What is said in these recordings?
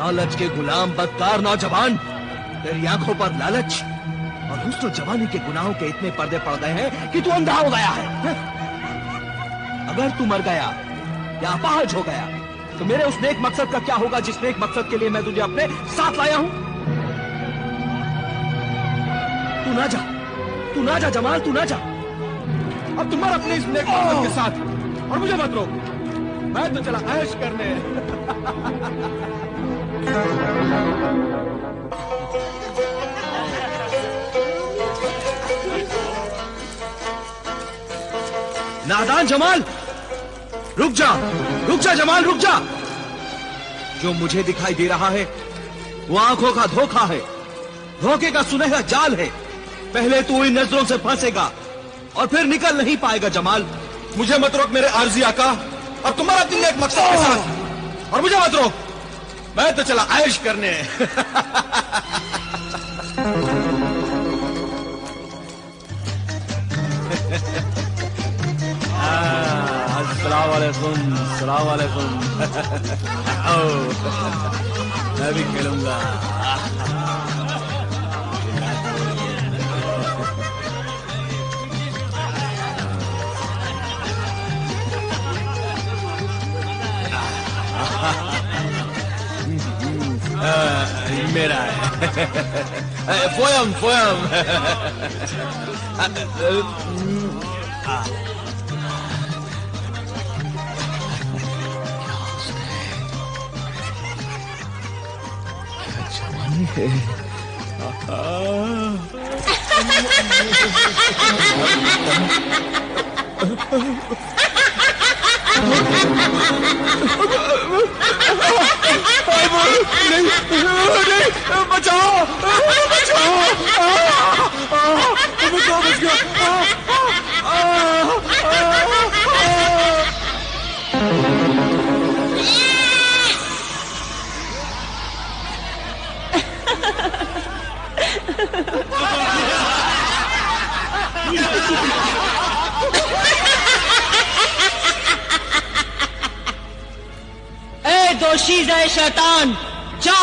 लालच के गुलाम बदकार नौजवान, तेरी आंखों पर लालच और हुस्न जवानी के गुनाहों के इतने पर्दे पड़ गए हैं कि तू अंधा हो गया है। अगर तू मर गया या अपाहज हो गया तो मेरे उस नेक मकसद का क्या होगा जिस नेक मकसद के लिए मैं तुझे अपने साथ लाया हूं? तू ना जा जमाल, तू ना जा। अब तुम मर अपने इस नेक मकसद के साथ और मुझे मत रोक, मैं तो चला ऐश करने। नादान जमाल, रुक जा जमाल, रुक जा। जो मुझे दिखाई दे रहा है वो आंखों का धोखा है, धोखे का सुनहरा जाल है। पहले तू इन नजरों से फंसेगा और फिर निकल नहीं पाएगा जमाल। मुझे मत रोक मेरे आर्जी आका, अब तुम्हारा दिन एक मकसद के साथ, और मुझे मत रोक, मैं तो चला ऐश करने। अस्सलाम वालेकुम, अस्सलाम वालेकुम। मैं भी खेलूंगा। मेरा है। Poem poem. क्या नहीं, बचाओ बचाओ, बच गया। दोशीज़े शैतान, जा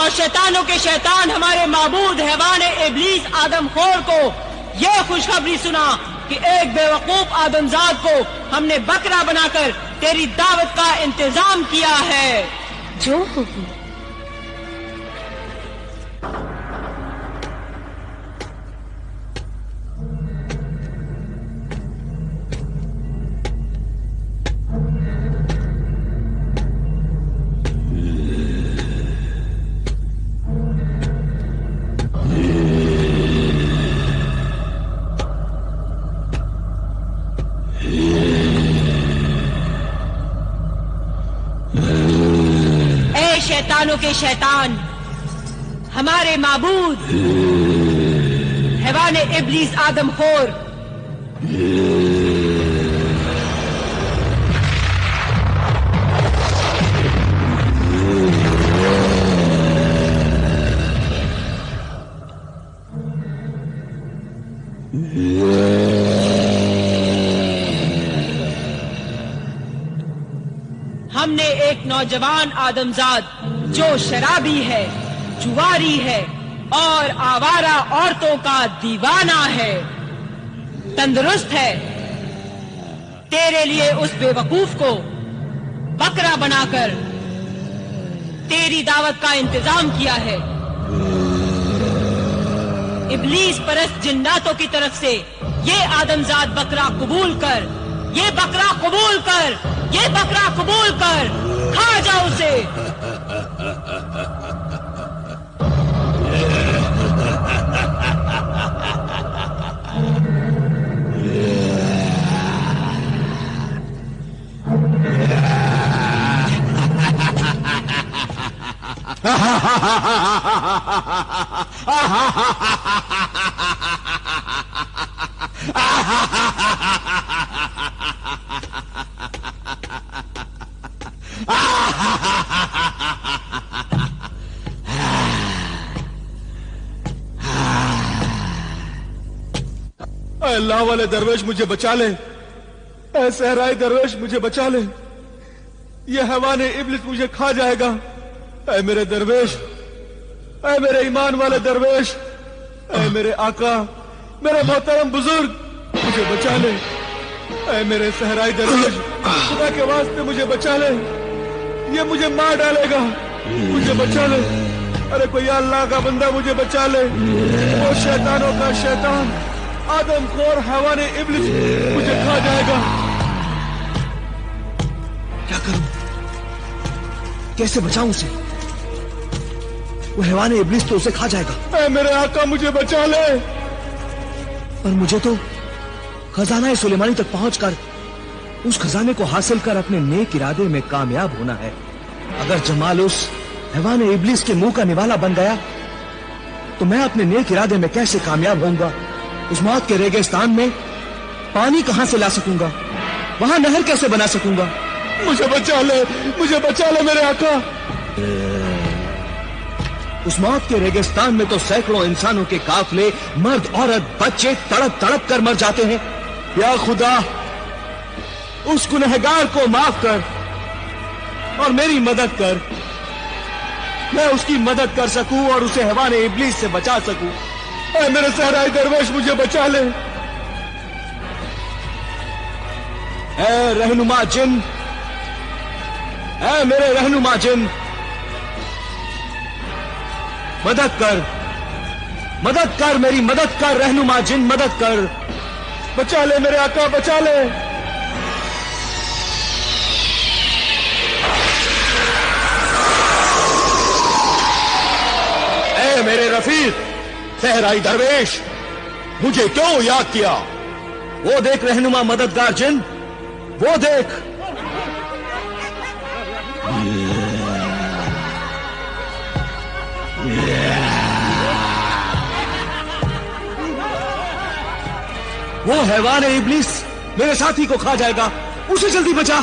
और शैतानों के शैतान हमारे माबूद हैवान इब्लीस आदमखोर को यह खुशखबरी सुना कि एक बेवकूफ आदमजाद को हमने बकरा बनाकर तेरी दावत का इंतजाम किया है। जो हुक्म। शैतानों के शैतान हमारे माबूद हैवान इब्लीस आदमखोर, हमने एक नौजवान आदमजाद जो शराबी है, जुआरी है और आवारा औरतों का दीवाना है, तंदुरुस्त है, तेरे लिए उस बेवकूफ को बकरा बनाकर तेरी दावत का इंतजाम किया है। इब्लीस परस्त जिन्नातों की तरफ से ये आदमजाद बकरा कबूल कर, ये बकरा कबूल कर, ये बकरा कबूल कर, खा जा उसे। अल्लाह वाले दरवेश मुझे बचा ले, ऐ सहराई दरवेश मुझे बचा ले, ये हैवान इब्लिस मुझे खा जाएगा, ऐ मेरे दरवेश, ऐ मेरे ईमान वाले दरवेश, ऐ मेरे आका, मेरे मोहतरम बुजुर्ग, मुझे बचा ले। ऐ मेरे सहराई दरवेश, खुदा के वास्ते मुझे बचा ले, ये मुझे मार डालेगा, मुझे बचा ले। अरे कोई अल्लाह का बंदा मुझे बचा ले। वो शैतानों का शैतान आदमखोर हैवाने इब्लिस मुझे खा जाएगा। क्या करूं? कैसे बचाऊं उसे? वो हैवाने इब्लिस तो उसे खा जाएगा। ऐ मेरे आका मुझे बचा ले। पर मुझे तो खजाना सुलेमानी तक पहुंचकर उस खजाने को हासिल कर अपने नेक इरादे में कामयाब होना है। अगर जमाल उस हैवाने इब्लिस के मुंह का निवाला बन गया तो मैं अपने नेक इरादे में कैसे कामयाब होऊंगा? उस मौत के रेगिस्तान में पानी कहां से ला सकूंगा? वहां नहर कैसे बना सकूंगा? मुझे बचा ले, मुझे बचा ले मेरे आका। उस मौत के रेगिस्तान में तो सैकड़ों इंसानों के काफले, मर्द औरत बच्चे तड़प तड़प कर मर जाते हैं। या खुदा, उस गुनहगार को माफ कर और मेरी मदद कर। मैं उसकी मदद कर सकूं और उसे हैवाने इब्लिस से बचा सकूं। ऐ मेरे सहराई दरवेश मुझे बचा ले। ऐ रहनुमा जिन, ऐ मेरे रहनुमा जिन, मदद कर, मदद कर, मेरी मदद कर। रहनुमा जिन, मदद कर। बचा ले मेरे आका, बचा ले। ऐ मेरे रफीक सहराई दरवेश, मुझे क्यों याद किया? वो देख रहनुमा मददगार जिन, वो देख। वो हैवान इब्लिस मेरे साथी को खा जाएगा, उसे जल्दी बचा।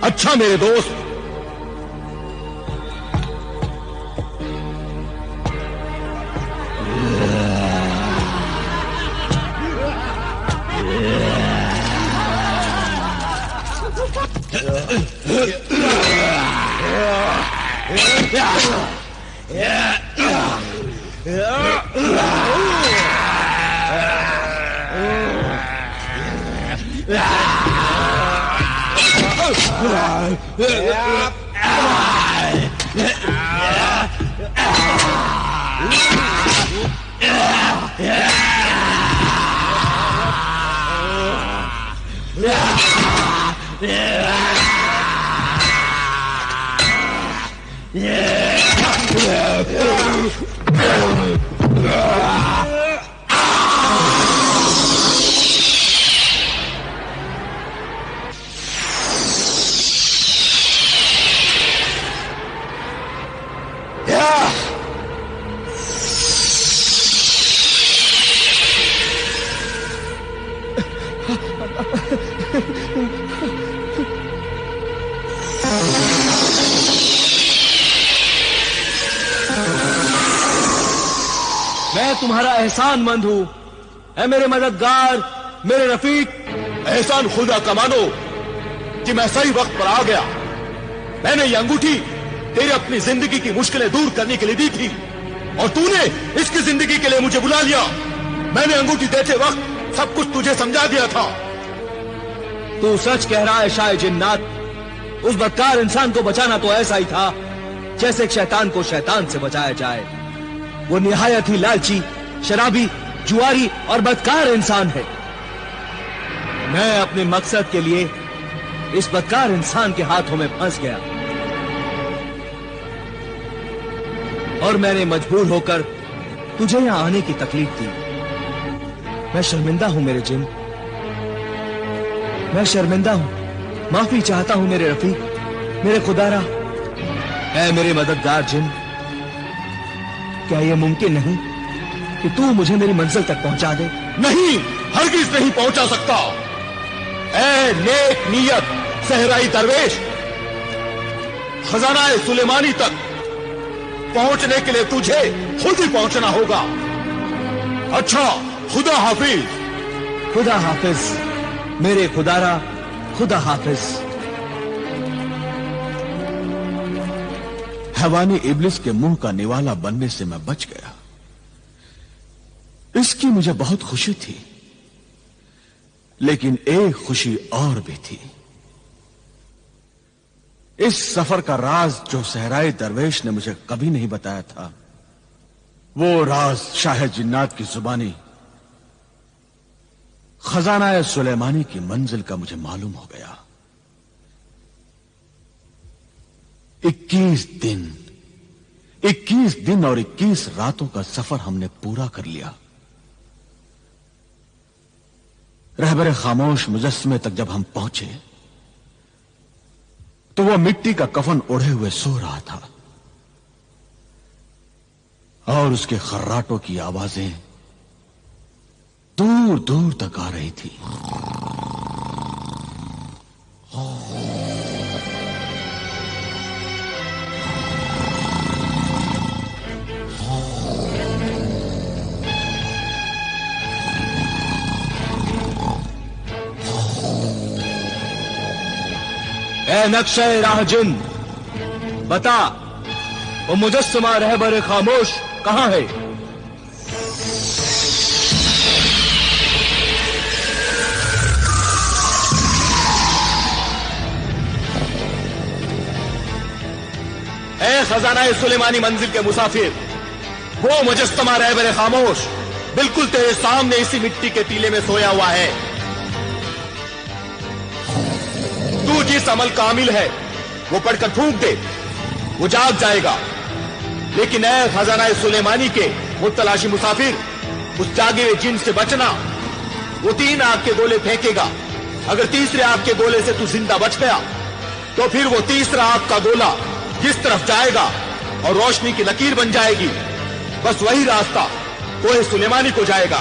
अच्छा मेरे दोस्त, मैं तुम्हारा एहसानमंद हूं, ऐ मेरे मददगार, मेरे रफीक। एहसान खुदा का मानो कि मैं सही वक्त पर आ गया। मैंने ये अंगूठी तेरी अपनी जिंदगी की मुश्किलें दूर करने के लिए दी थी और तूने इसकी जिंदगी के लिए मुझे बुला लिया। मैंने अंगूठी देते वक्त सब कुछ तुझे समझा दिया था। तू सच कह रहा है शाह जिन्नात। उस बदकार इंसान को बचाना तो ऐसा ही था जैसे एक शैतान को शैतान से बचाया जाए। वो निहायत ही लालची, शराबी, जुआरी और बदकार इंसान है। मैं अपने मकसद के लिए इस बदकार इंसान के हाथों में फंस गया और मैंने मजबूर होकर तुझे यहां आने की तकलीफ दी। मैं शर्मिंदा हूं मेरे जिन, मैं शर्मिंदा हूं। माफी चाहता हूं मेरे रफीक, मेरे खुदारा। ऐ मेरे मददगार जिन, क्या यह मुमकिन नहीं कि तू मुझे मेरी मंजिल तक पहुंचा दे? नहीं, हरगिज नहीं पहुंचा सकता। ऐ नेक नियत सहराई दरवेश, खजाना सुलेमानी तक पहुंचने के लिए तुझे खुद ही पहुंचना होगा। अच्छा, खुदा हाफिज। खुदा हाफिज मेरे खुदारा, खुदा हाफिज। हैवानी इब्लिस के मुंह का निवाला बनने से मैं बच गया। इसकी मुझे बहुत खुशी थी, लेकिन एक खुशी और भी थी। इस सफर का राज जो सहराई दरवेश ने मुझे कभी नहीं बताया था, वो राज शाह जिन्नात की जुबानी खजाना सुलेमानी की मंजिल का मुझे मालूम हो गया। 21 दिन और 21 रातों का सफर हमने पूरा कर लिया। रहबर खामोश मुजस्समे तक जब हम पहुंचे तो वह मिट्टी का कफन ओढ़े हुए सो रहा था और उसके खर्राटों की आवाजें दूर दूर तक आ रही थी। ए नक्शे राह जिन, बता वो मुजस्समा रहबर खामोश कहां है? ए खजाना सुलेमानी मंजिल के मुसाफिर, वो मुजस्समा रहबर खामोश बिल्कुल तेरे सामने इसी मिट्टी के टीले में सोया हुआ है। तू जिस अमल का आमिल है वो पढ़कर थूक दे, वो जाग जाएगा। लेकिन ऐ खजाना सुलेमानी के मुतलाशी मुसाफिर, उस जागे हुए जिन से बचना। वो 3 आग के गोले फेंकेगा। अगर तीसरे आग के गोले से तू जिंदा बच गया तो फिर वो तीसरा आग का गोला जिस तरफ जाएगा और रोशनी की लकीर बन जाएगी, बस वही रास्ता कोहे सुलेमानी को जाएगा।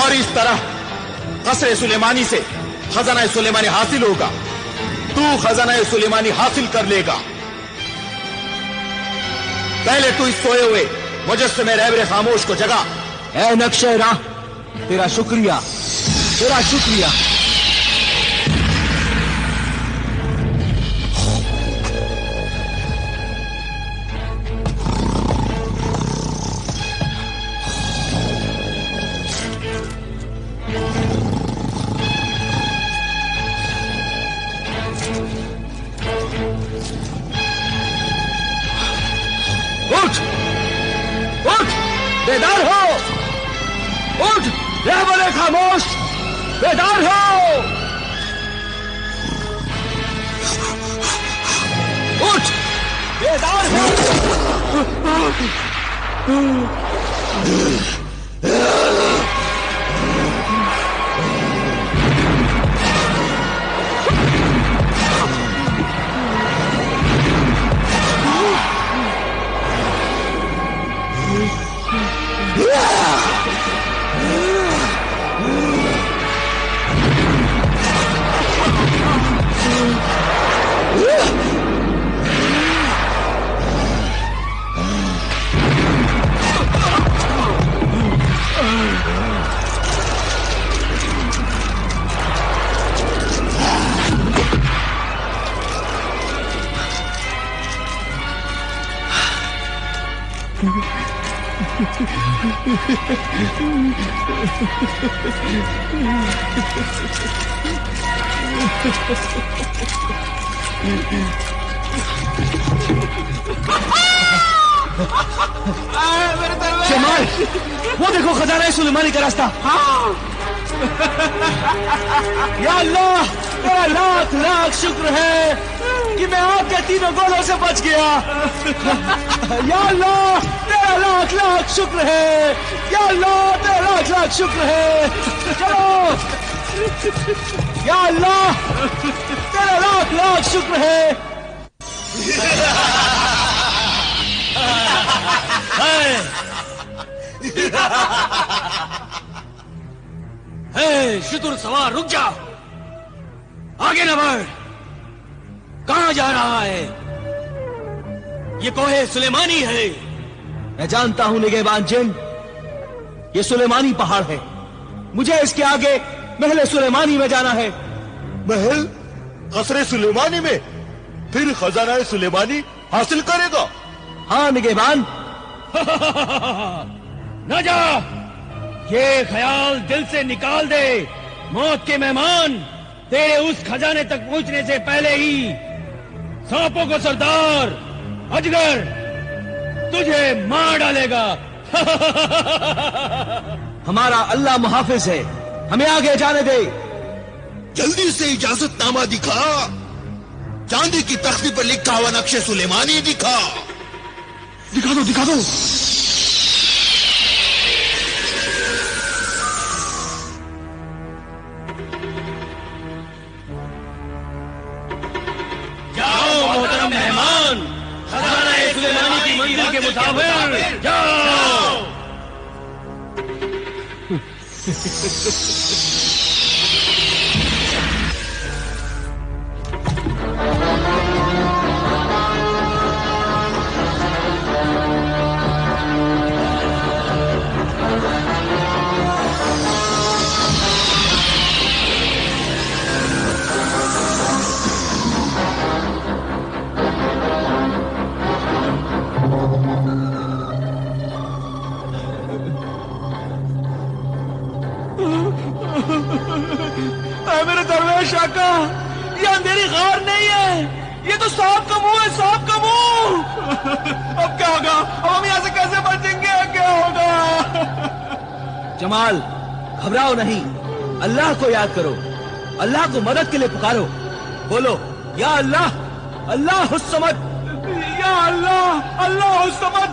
और इस तरह कसरे सुलेमानी से खजाना सुलेमानी हासिल होगा। तू खजाना सुलेमानी हासिल कर लेगा। पहले तू इस सोए हुए मुजस्समे रहबर खामोश को जगा। ए नक्शे राह, तेरा शुक्रिया, तेरा शुक्रिया। उठ, उठ, बेदार हो, उठ, रहबर खामोश, बेदार हो, उठ, बेदार हो। जमाल, वो देखो खजाना सुलेमानी का रास्ता। या अल्लाह, तेरा लाख लाख शुक्र है कि मैं आपके तीनों गोलों से बच गया। या अल्लाह, तेरा लाख लाख शुक्र है। या अल्लाह, तेरा लाख लाख शुक्र है। चलो, या अल्लाह, तेरा लाख लाख शुक्र है। शुतुर सवार, रुक जा, आगे न बढ़। कहां जा रहा है? ये कोहे सुलेमानी है। मैं जानता हूं निगहबान जिन, ये सुलेमानी पहाड़ है। मुझे इसके आगे महल सुलेमानी में जाना है। महल कसरे सुलेमानी में? फिर खजाना सुलेमानी हासिल करेगा। हाँ निगहबान। न जा, ये ख्याल दिल से निकाल दे। मौत के मेहमान तेरे उस खजाने तक पहुंचने से पहले ही सांपों को सरदार अजगर तुझे मार डालेगा। हमारा अल्लाह मुहाफिज है, हमें आगे जाने दे। जल्दी से इजाजतनामा दिखा। चांदी की तख्ती पर लिखा हुआ नक्शे सुलेमानी दिखा। दिखा दो, दिखा दो। जाओ मोहतरम मेहमान, खजाना सुलेमानी की मंजिल के मुसाफिर जाओ। मेरे दरवेश आका, ये अंधेरी गार नहीं है, ये तो सांप का मुंह है, सांप का मुंह। अब क्या होगा? अब हम यहाँ से कैसे बचेंगे? क्या होगा? जमाल, घबराओ नहीं, अल्लाह को याद करो, अल्लाह को मदद के लिए पुकारो। बोलो या अल्लाह, अल्लाह हुस्समद, या अल्लाह, अल्लाह हुस्समद।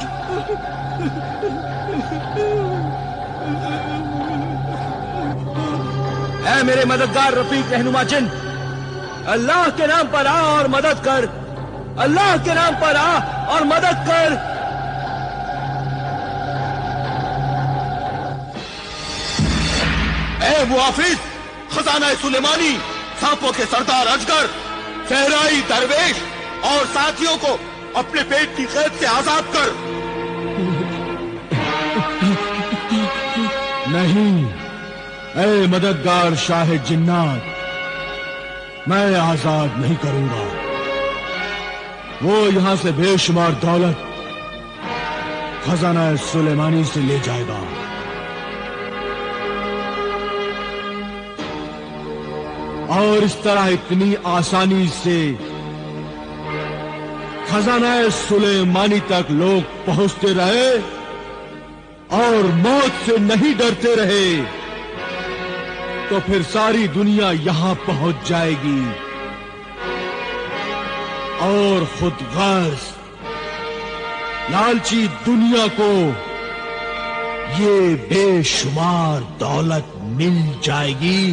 ऐ मेरे मददगार रफीक रहनुमा जिन, अल्लाह के नाम पर आ और मदद कर। अल्लाह के नाम पर आ और मदद कर। ऐ मुहाफिज, खजाना सुलेमानी, सांपों के सरदार अजगर, सहराई दरवेश और साथियों को अपने पेट की कैद से आजाद कर। नहीं, ऐ मददगार शाह जिन्नात, मैं आजाद नहीं करूंगा। वो यहां से बेशुमार दौलत खजाना सुलेमानी से ले जाएगा। और इस तरह इतनी आसानी से खजाना सुलेमानी तक लोग पहुंचते रहे और मौत से नहीं डरते रहे, तो फिर सारी दुनिया यहां पहुंच जाएगी और खुद गर्ज लालची दुनिया को ये बेशुमार दौलत मिल जाएगी,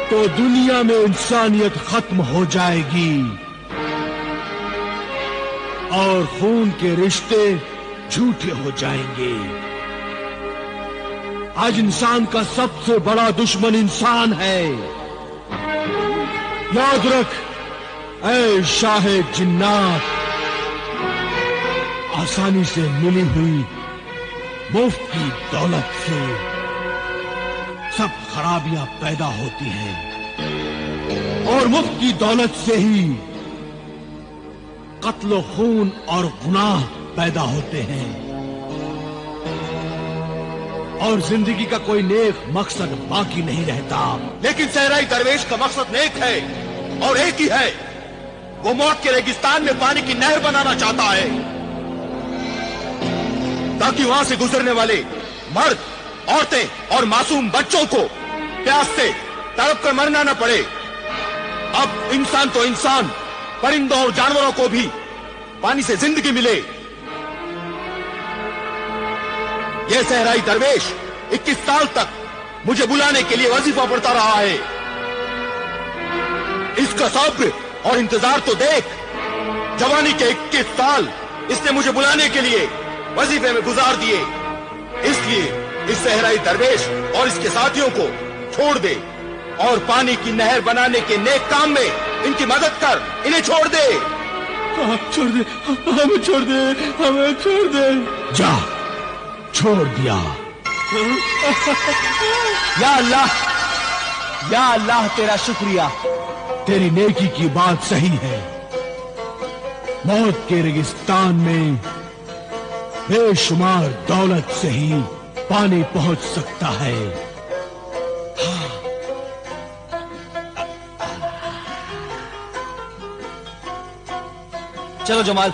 तो दुनिया में इंसानियत खत्म हो जाएगी और खून के रिश्ते झूठे हो जाएंगे। आज इंसान का सबसे बड़ा दुश्मन इंसान है। याद रख ऐ शाह जिन्नात, आसानी से मिली हुई मुफ्त की दौलत से सब खराबियां पैदा होती हैं और मुफ्त की दौलत से ही कत्ल खून और गुनाह पैदा होते हैं और जिंदगी का कोई नेक मकसद बाकी नहीं रहता। लेकिन सहराई दरवेश का मकसद नेक है और एक ही है, वो मौत के रेगिस्तान में पानी की नहर बनाना चाहता है ताकि वहां से गुजरने वाले मर्द, औरतें और मासूम बच्चों को प्यास से तड़प कर मरना न पड़े। अब इंसान तो इंसान, परिंदों और जानवरों को भी पानी से जिंदगी मिले। यह सहराई दरवेश 21 साल तक मुझे बुलाने के लिए वजीफा पढ़ता रहा है। इसका सब्र और इंतजार तो देख। जवानी के 21 साल इसने मुझे बुलाने के लिए वजीफे में गुजार दिए। इसलिए इस सहराई दरवेश और इसके साथियों को छोड़ दे और पानी की नहर बनाने के नेक काम में इनकी मदद कर। इन्हें छोड़ दे। छोड़ दे, हमें छोड़ दे, हमें छोड़ दे। जा, छोड़ दिया। या अल्लाह, या अल्लाह तेरा शुक्रिया, तेरी नेकी की बात सही है। मौत के रेगिस्तान में बेशुमार दौलत से ही पानी पहुंच सकता है। चलो जमाल,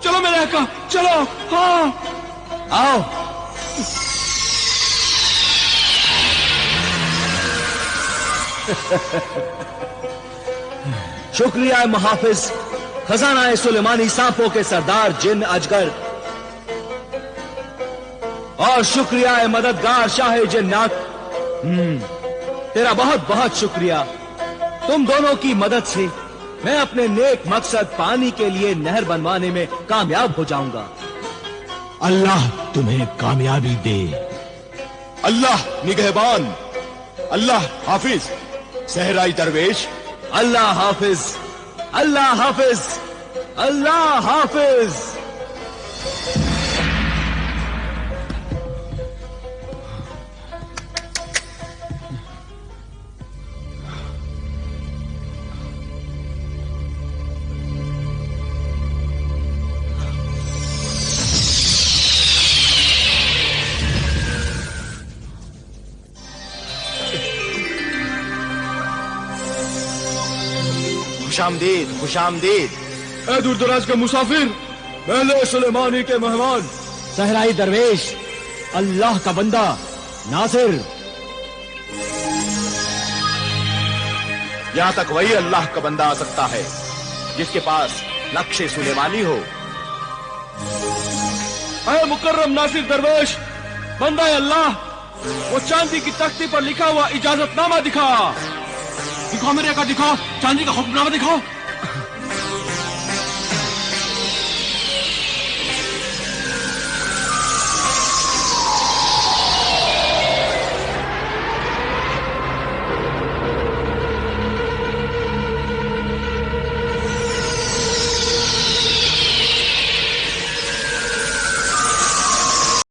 चलो मेरे आका, चलो। हाँ, आओ। शुक्रिया मुहाफिज खजाना सुलेमानी सांपों के सरदार जिन अजगर, और शुक्रिया मददगार शाह जिन्नात। तेरा बहुत बहुत शुक्रिया। तुम दोनों की मदद से मैं अपने नेक मकसद पानी के लिए नहर बनवाने में कामयाब हो जाऊंगा। अल्लाह तुम्हें कामयाबी दे। अल्लाह निगहबान, अल्लाह हाफिज। सहराई दरवेश, अल्लाह हाफिज, अल्लाह हाफिज, अल्लाह हाफिज। खुशामदीद, खुशामदीद। ए दूर दराज के मुसाफिर, महल सुलेमानी के मेहमान, सहराई दरवेश, अल्लाह का बंदा नासिर। यहां तक वही अल्लाह का बंदा आ सकता है जिसके पास नक्शे सुलेमानी हो। ए मुकर्रम नासिर दरवेश, बंदा अल्लाह, वो चांदी की तख्ती पर लिखा हुआ इजाजतनामा दिखा। दिखाओ मेरे आका, दिखाओ चांदी का हुक्मनामा दिखाओ।